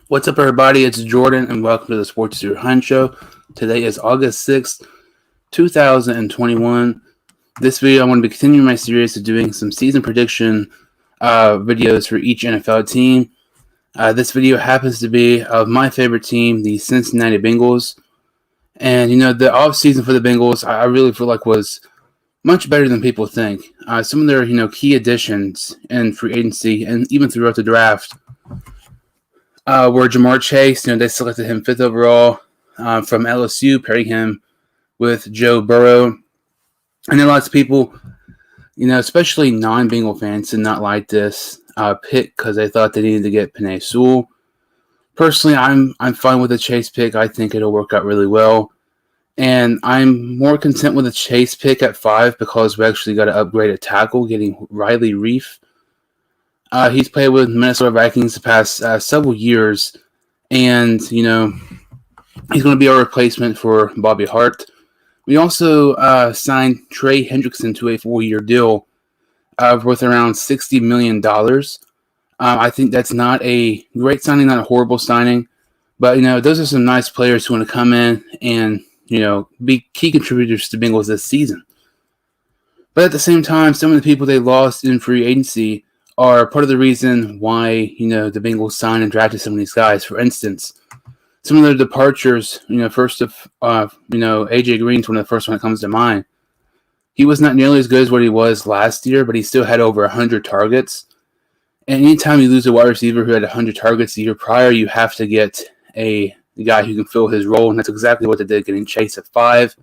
What's up, everybody? It's Jordan, and welcome to the Sports Zero Hunt Show. Today is August 6th, 2021. This video, I'm going to be continuing my series of doing some season prediction videos for each NFL team. This video happens to be of my favorite team, the Cincinnati Bengals. And, the offseason for the Bengals, I really feel like was much better than people think. Some of their, key additions in free agency and even throughout the draft were Jamar Chase. They selected him 5th overall from LSU, pairing him with Joe Burrow. And then lots of people, especially non-Bengal fans, did not like this pick because they thought they needed to get Penei Sewell. Personally, I'm fine with the Chase pick. I think it'll work out really well. And I'm more content with the Chase pick at 5 because we actually got to upgrade at tackle, getting Riley Reiff. He's played with Minnesota Vikings the past several years, and, he's going to be our replacement for Bobby Hart. We also signed Trey Hendrickson to a 4-year deal worth around $60 million. I think that's not a great signing, not a horrible signing, but, those are some nice players who want to come in and, be key contributors to Bengals this season. But at the same time, some of the people they lost in free agency are part of the reason why, the Bengals signed and drafted some of these guys. For instance, some of their departures, first of, AJ Green's one of the first one that comes to mind. He was not nearly as good as what he was last year, but he still had over 100 targets. And anytime you lose a wide receiver who had 100 targets the year prior, you have to get a guy who can fill his role, and that's exactly what they did, getting Chase at 5.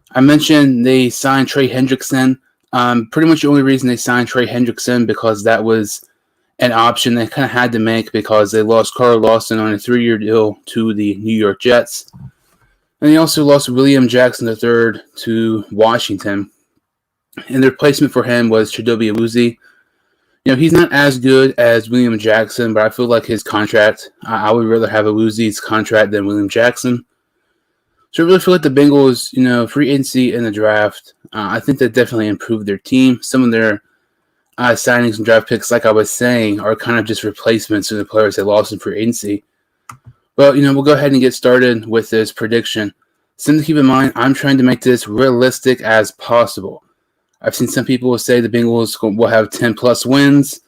I mentioned they signed Trey Hendrickson. Pretty much the only reason they signed Trey Hendrickson because that was an option they kind of had to make because they lost Lawson on a 3-year deal to the New York Jets. And they also lost William Jackson III to Washington. And the replacement for him was Chidobe Awuzie. He's not as good as William Jackson, but I feel like his contract, I would rather have Awuzie's contract than William Jackson. So I really feel like the Bengals, free agency in the draft, I think that definitely improved their team. Some of their signings and draft picks, like I was saying, are kind of just replacements of the players they lost in free agency. But, we'll go ahead and get started with this prediction. Something to keep in mind, I'm trying to make this realistic as possible. I've seen some people say the Bengals will have 10-plus wins,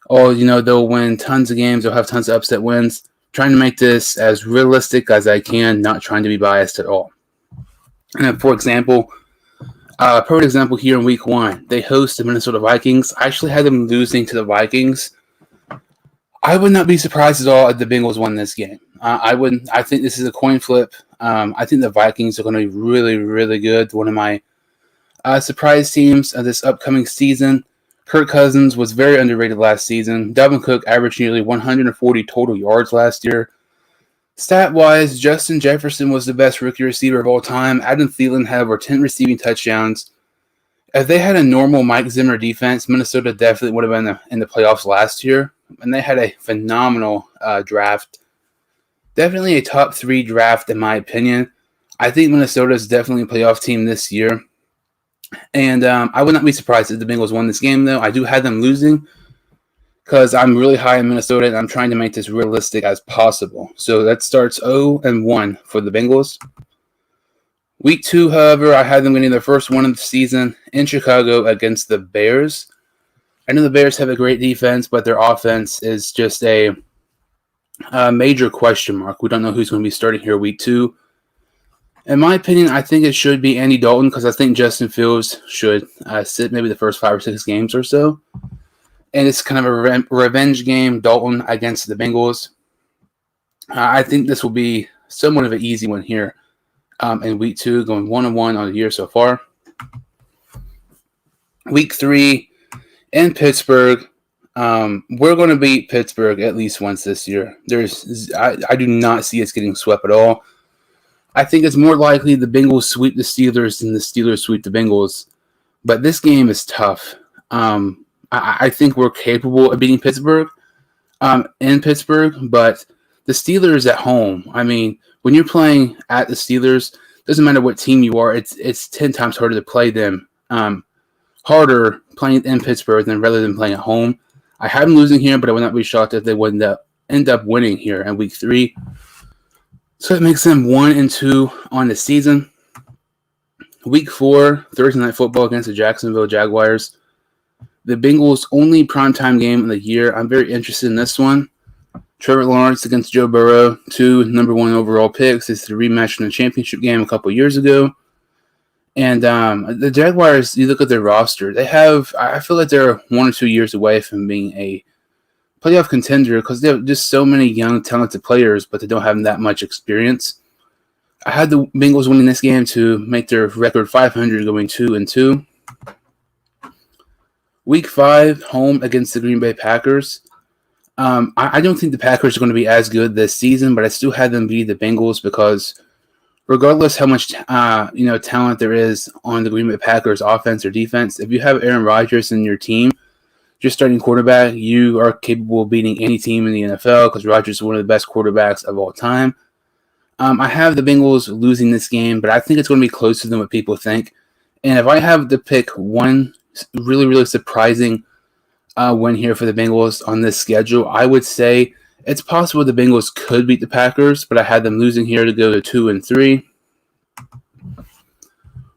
or, they'll win tons of games, they'll have tons of upset wins. Trying to make this as realistic as I can, not trying to be biased at all. And for example, perfect example here in Week 1, they host the Minnesota Vikings. I actually had them losing to the Vikings. I would not be surprised at all if the Bengals won this game. I think this is a coin flip. I think the Vikings are going to be really, really good. One of my surprise teams of this upcoming season. Kirk Cousins was very underrated last season. Dalvin Cook averaged nearly 140 total yards last year. Stat-wise, Justin Jefferson was the best rookie receiver of all time. Adam Thielen had over 10 receiving touchdowns. If they had a normal Mike Zimmer defense, Minnesota definitely would have been in the playoffs last year. And they had a phenomenal draft. Definitely a top 3 draft in my opinion. I think Minnesota is definitely a playoff team this year. And I would not be surprised if the Bengals won this game, though. I do have them losing because I'm really high in Minnesota, and I'm trying to make this realistic as possible. So that starts 0-1 for the Bengals. Week 2, however, I had them winning their first one of the season in Chicago against the Bears. I know the Bears have a great defense, but their offense is just a major question mark. We don't know who's going to be starting here Week 2. In my opinion, I think it should be Andy Dalton because I think Justin Fields should sit maybe the first 5 or 6 games or so. And it's kind of a revenge game, Dalton against the Bengals. I think this will be somewhat of an easy one here in Week 2, going 1-1 on the year so far. Week 3 in Pittsburgh. We're going to beat Pittsburgh at least once this year. I do not see us getting swept at all. I think it's more likely the Bengals sweep the Steelers than the Steelers sweep the Bengals. But this game is tough. I think we're capable of beating Pittsburgh in Pittsburgh, but the Steelers at home, I mean, when you're playing at the Steelers, doesn't matter what team you are, it's 10 times harder to play them. Harder playing in Pittsburgh rather than playing at home. I have them losing here, but I would not be shocked if they win end up winning here in week 3. So it makes them 1-2 on the season. Week 4, Thursday Night Football against the Jacksonville Jaguars. The Bengals' only primetime game of the year. I'm very interested in this one. Trevor Lawrence against Joe Burrow, 2 number 1 overall picks. It's the rematch in the championship game a couple years ago. And the Jaguars, you look at their roster, I feel like they're 1 or 2 years away from being a playoff contender because they have just so many young, talented players, but they don't have that much experience. I had the Bengals winning this game to make their record 500, going 2-2. Week 5, home against the Green Bay Packers. I don't think the Packers are going to be as good this season, but I still had them beat the Bengals because regardless how much talent there is on the Green Bay Packers offense or defense, if you have Aaron Rodgers in your team, your starting quarterback, you are capable of beating any team in the NFL because Rodgers is one of the best quarterbacks of all time. I have the Bengals losing this game, but I think it's going to be closer than what people think. And if I have to pick one really, really surprising win here for the Bengals on this schedule, I would say it's possible the Bengals could beat the Packers, but I had them losing here to go to 2-3.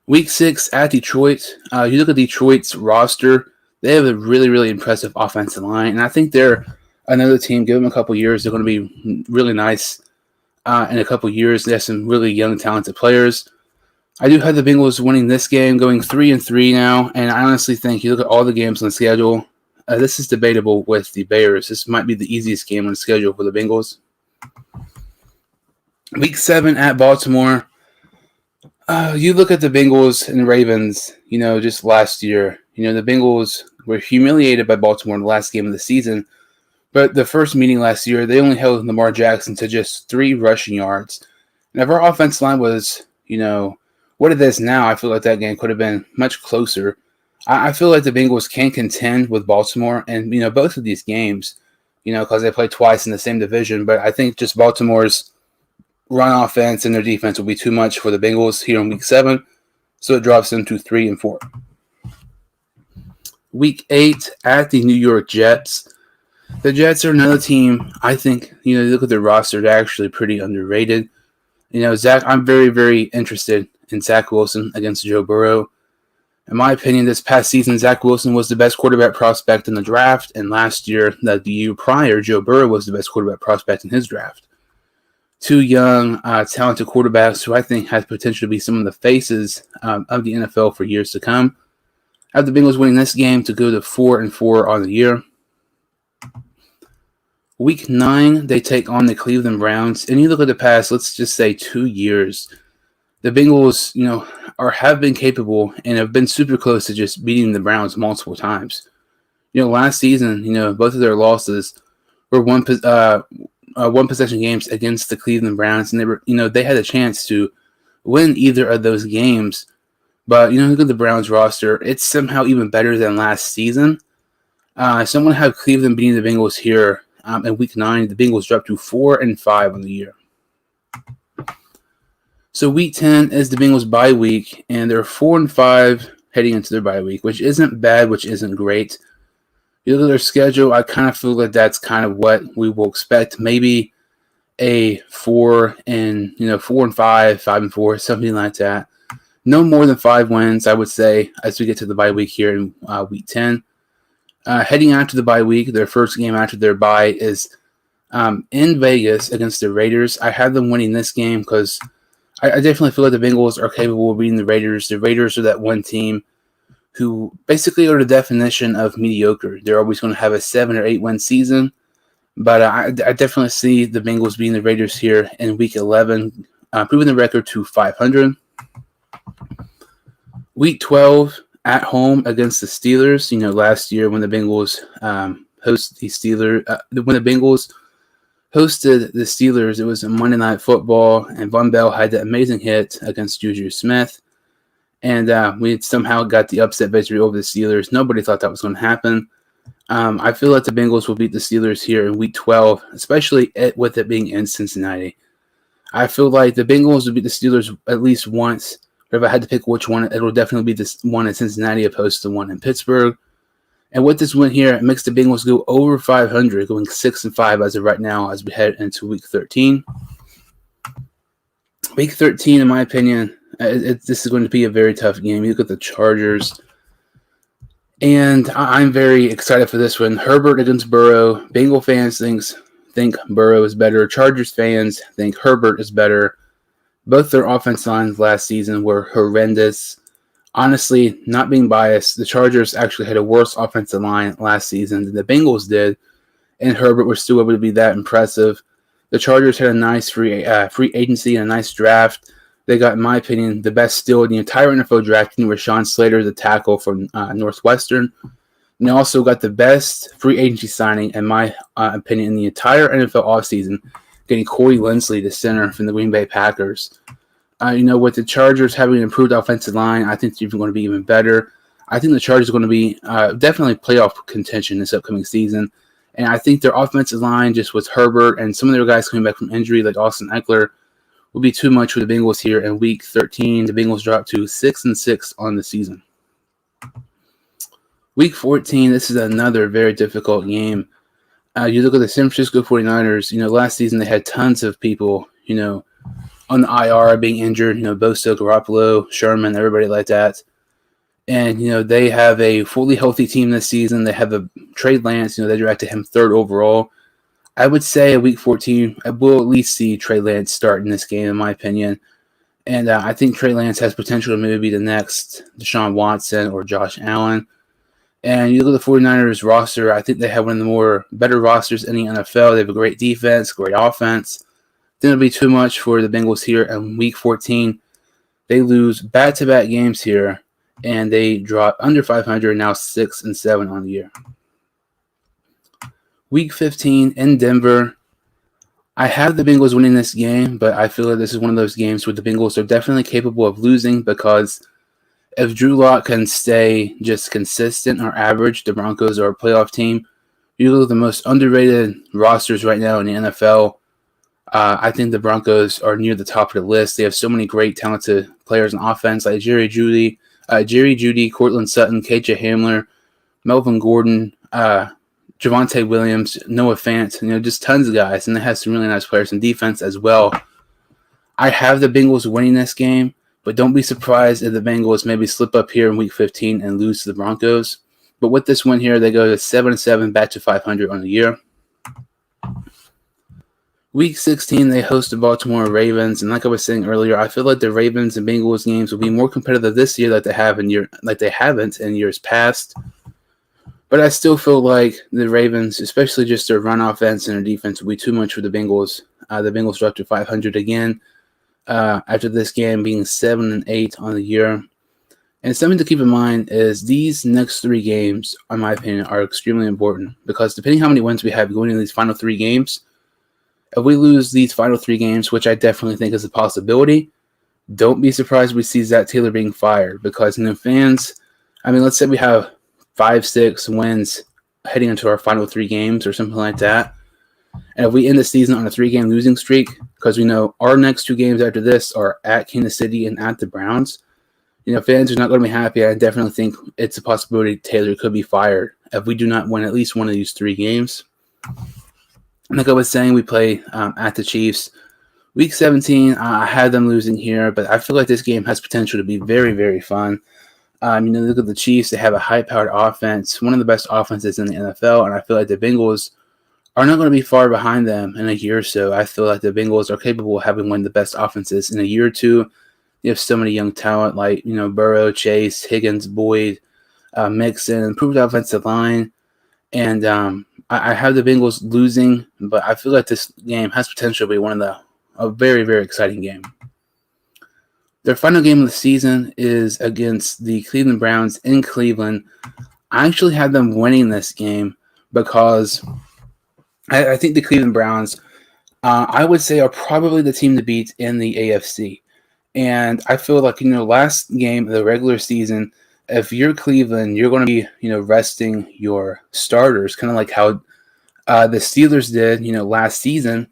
Week 6 at Detroit. You look at Detroit's roster, they have a really, really impressive offensive line, and I think they're another team. Give them a couple years, they're going to be really nice. In a couple years, they have some really young, talented players. I do have the Bengals winning this game, going 3-3 now, and I honestly think you look at all the games on the schedule, this is debatable with the Bears. This might be the easiest game on the schedule for the Bengals. Week 7 at Baltimore. You look at the Bengals and the Ravens, just last year. The Bengals were humiliated by Baltimore in the last game of the season. But the first meeting last year, they only held Lamar Jackson to just 3 rushing yards. And if our offense line was, what it is now, I feel like that game could have been much closer. I feel like the Bengals can contend with Baltimore and, both of these games, because they play twice in the same division. But I think just Baltimore's run offense and their defense will be too much for the Bengals here in Week 7. So it drops them to 3-4. Week 8 at the New York Jets. The Jets are another team, I think, you look at their roster, they're actually pretty underrated. I'm very, very interested in Zach Wilson against Joe Burrow. In my opinion, this past season, Zach Wilson was the best quarterback prospect in the draft, and last year, the year prior, Joe Burrow was the best quarterback prospect in his draft. 2 young, talented quarterbacks who I think have potential to be some of the faces of the NFL for years to come. I have the Bengals winning this game to go to 4-4 on the year. Week 9, they take on the Cleveland Browns. And you look at the past, let's just say 2 years. The Bengals, have been capable and have been super close to just beating the Browns multiple times. Last season, both of their losses were one possession games against the Cleveland Browns. And they were, they had a chance to win either of those games. But, look at the Browns roster. It's somehow even better than last season. Someone have Cleveland beating the Bengals here. In Week 9, the Bengals dropped to 4-5 on the year. So Week 10 is the Bengals' bye week, and they're 4-5 heading into their bye week, which isn't bad, which isn't great. You look at their schedule, I kind of feel like that's kind of what we will expect. Maybe a 4-5, 5-4, something like that. No more than 5 wins, I would say, as we get to the bye week here in Week 10. Heading after the bye week, their first game after their bye is in Vegas against the Raiders. I have them winning this game because I definitely feel like the Bengals are capable of beating the Raiders. The Raiders are that one team who basically are the definition of mediocre. They're always going to have a 7 or 8 win season, but I definitely see the Bengals beating the Raiders here in Week 11, proving the record to 500. Week 12. At home against the Steelers, last year when the Bengals when the Bengals hosted the Steelers, it was a Monday Night Football, and Von Bell had that amazing hit against Juju Smith, and we somehow got the upset victory over the Steelers. Nobody thought that was going to happen. I feel like the Bengals will beat the Steelers here in Week 12, especially with it being in Cincinnati. I feel like the Bengals will beat the Steelers at least once. If I had to pick which one, it will definitely be this one in Cincinnati opposed to the one in Pittsburgh. And with this win here, it makes the Bengals go over 500, going 6-5 as of right now as we head into Week 13. Week 13, in my opinion, this is going to be a very tough game. You look at the Chargers, and I'm very excited for this one. Herbert against Burrow. Bengal fans think Burrow is better. Chargers fans think Herbert is better. Both their offense lines last season were horrendous. Honestly, not being biased, the Chargers actually had a worse offensive line last season than the Bengals did, and Herbert was still able to be that impressive. The Chargers had a nice free agency and a nice draft. They got, in my opinion, the best steal in the entire NFL draft in Rashawn Slater, the tackle from Northwestern. And they also got the best free agency signing, in my opinion, in the entire NFL offseason, getting Corey Linsley, the center from the Green Bay Packers. With the Chargers having an improved offensive line, I think they're going to be even better. I think the Chargers are going to be definitely playoff contention this upcoming season. And I think their offensive line, just with Herbert and some of their guys coming back from injury, like Austin Eckler, will be too much for the Bengals here in Week 13. The Bengals drop to 6-6 on the season. Week 14, this is another very difficult game. You look at the San Francisco 49ers, last season they had tons of people, on the IR being injured, Bosa, Garoppolo, Sherman, everybody like that. And, they have a fully healthy team this season. They have a Trey Lance, they drafted him 3rd overall. I would say at Week 14, I will at least see Trey Lance start in this game, in my opinion. And I think Trey Lance has potential to maybe be the next Deshaun Watson or Josh Allen. And you look at the 49ers roster, I think they have one of the better rosters in the NFL. They have a great defense, great offense. I think it'll be too much for the Bengals here in Week 14. They lose back-to-back games here, and they drop under 500, now 6-7 on the year. Week 15 in Denver. I have the Bengals winning this game, but I feel like this is one of those games where the Bengals are definitely capable of losing, because if Drew Lock can stay just consistent or average, the Broncos are a playoff team. You look at the most underrated rosters right now in the NFL. I think the Broncos are near the top of the list. They have so many great, talented players on offense, like Jerry Jeudy, Cortland Sutton, KJ Hamler, Melvin Gordon, Javonte Williams, Noah Fant, just tons of guys. And they have some really nice players in defense as well. I have the Bengals winning this game, but don't be surprised if the Bengals maybe slip up here in Week 15 and lose to the Broncos. But with this win here, they go to 7-7, back to 500 on the year. Week 16, they host the Baltimore Ravens, and like I was saying earlier, I feel like the Ravens and Bengals games will be more competitive this year like they haven't in years past. But I still feel like the Ravens, especially just their run offense and their defense, will be too much for the Bengals. The Bengals drop to 500 again after this game, being 7-8 on the year. And something to keep in mind is these next 3 games, in my opinion, are extremely important, because depending how many wins we have going into these final 3 games, if we lose these final 3 games, which I definitely think is a possibility, don't be surprised we see Zach Taylor being fired, because fans, let's say we have 5-6 wins heading into our final 3 games or something like that. And if we end the season on a 3-game losing streak, because we know our next 2 games after this are at Kansas City and at the Browns, fans are not going to be happy. I definitely think it's a possibility Taylor could be fired if we do not win at least one of these 3 games. Like I was saying, we play at the Chiefs. Week 17, I had them losing here, but I feel like this game has potential to be very, very fun. Look at the Chiefs. They have a high-powered offense, one of the best offenses in the NFL, and I feel like the Bengals are not going to be far behind them in a year or so. I feel like the Bengals are capable of having one of the best offenses in a year or two. You have so many young talent like, Burrow, Chase, Higgins, Boyd, Mixon, improved offensive line. And I have the Bengals losing, but I feel like this game has potential to be a very, very exciting game. Their final game of the season is against the Cleveland Browns in Cleveland. I actually had them winning this game because I think the Cleveland Browns, I would say, are probably the team to beat in the AFC. And I feel like, last game of the regular season, if you're Cleveland, you're going to be, resting your starters, kind of like how the Steelers did, last season,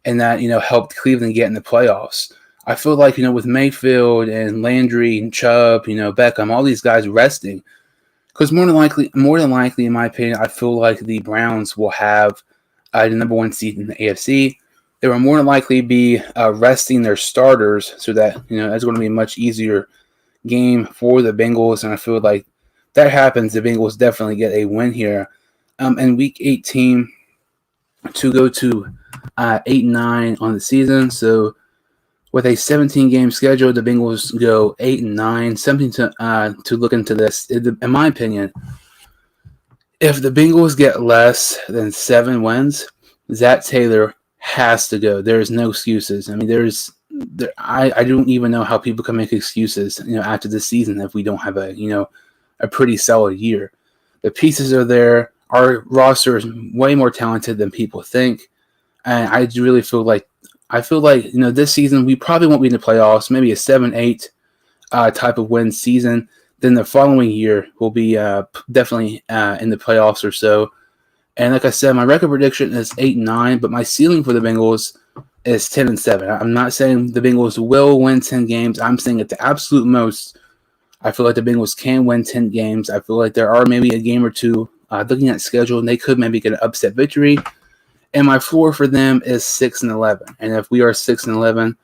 and that, helped Cleveland get in the playoffs. I feel like, with Mayfield and Landry and Chubb, Beckham, all these guys resting, Because more than likely, in my opinion, I feel like the Browns will have the number 1 seed in the AFC. They will more than likely be resting their starters, so that that's going to be a much easier game for the Bengals. And I feel like that happens, the Bengals definitely get a win here. In Week 18 to go to 8-9 on the season. So with a 17-game schedule, the Bengals go 8-9. Something to look into this. In my opinion, if the Bengals get less than 7 wins, Zach Taylor has to go. There is no excuses. I mean, I don't even know how people can make excuses, after this season if we don't have a pretty solid year. The pieces are there. Our roster is way more talented than people think, and I really feel like this season we probably won't be in the playoffs. Maybe a 7-8 type of win season. Then the following year we'll be definitely in the playoffs or so. And like I said, my record prediction is 8-9, but my ceiling for the Bengals is 10-7. I'm not saying the Bengals will win 10 games. I'm saying at the absolute most, I feel like the Bengals can win 10 games. I feel like there are maybe a game or two looking at schedule, and they could maybe get an upset victory. And my floor for them is 6-11. And if we are 6-11,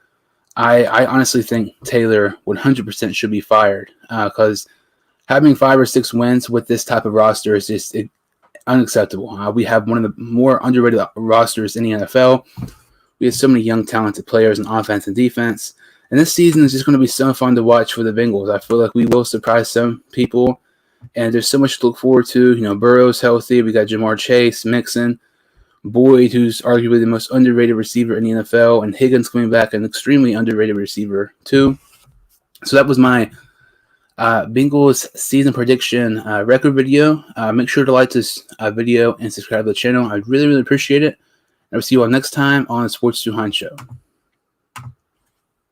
I honestly think Taylor 100% should be fired, because having 5 or 6 wins with this type of roster is just unacceptable. We have one of the more underrated rosters in the NFL. We have so many young, talented players in offense and defense. And this season is just going to be so fun to watch for the Bengals. I feel like we will surprise some people. And there's so much to look forward to. Burrow's healthy. We got Jamar Chase, Mixon, Boyd, who's arguably the most underrated receiver in the NFL, and Higgins coming back, an extremely underrated receiver too. So that was my Bengals season prediction record video. Make sure to like this video and subscribe to the channel. I really, really appreciate it. I'll see you all next time on the Sports 2 Show.